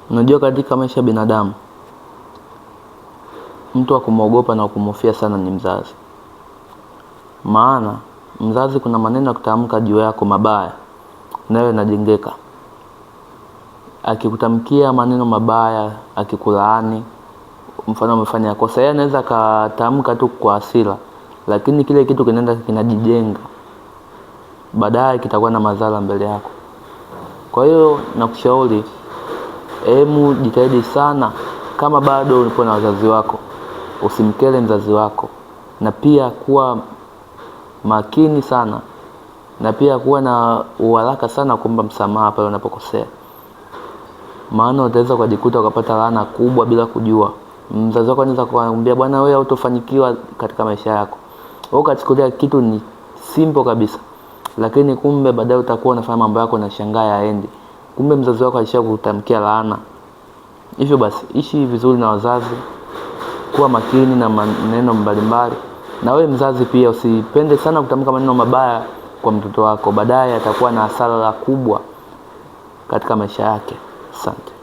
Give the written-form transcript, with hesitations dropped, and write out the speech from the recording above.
Unajua katika maisha ya binadamu, mtu wa kumwogopa na kumhofia sana ni mzazi. Maana mzazi kuna maneno kutamka juu yako mabaya, nayo yanajengeka. Akikutamkia maneno mabaya, akikulaani, mfano umefanya kosa, yeye anaweza katamka tu kwa hasira, lakini kile kitu kinaenda kinajijenga. Baadaye kitakuwa na madhara mbele yako. Kwa hiyo nakushauri, jitahidi sana kama bado upo na wazazi wako, usimkele mzazi wako, na pia kuwa makini sana, na pia kuwa na uharaka sana kuomba msamaha pale unapokosea. Maana utaweza kujikuta ukapata laana kubwa bila kujua. Mzazi wako anaweza kukuambia, bwana wewe hutofanikiwa katika maisha yako. Wewe ukachukulia kitu ni simple kabisa, lakini kumbe baadaye utakuwa unafanya mambo yako na shangaa yaendi. Kumbe mzazi wako alishakutamkia laana. Hivyo basi, ishi vizuri na wazazi, kuwa makini na maneno mbalimbali. Na wewe mzazi pia usipende sana kutamka maneno mabaya kwa mtoto wako. Baadaye atakuwa na hasara kubwa katika maisha yake. Asante.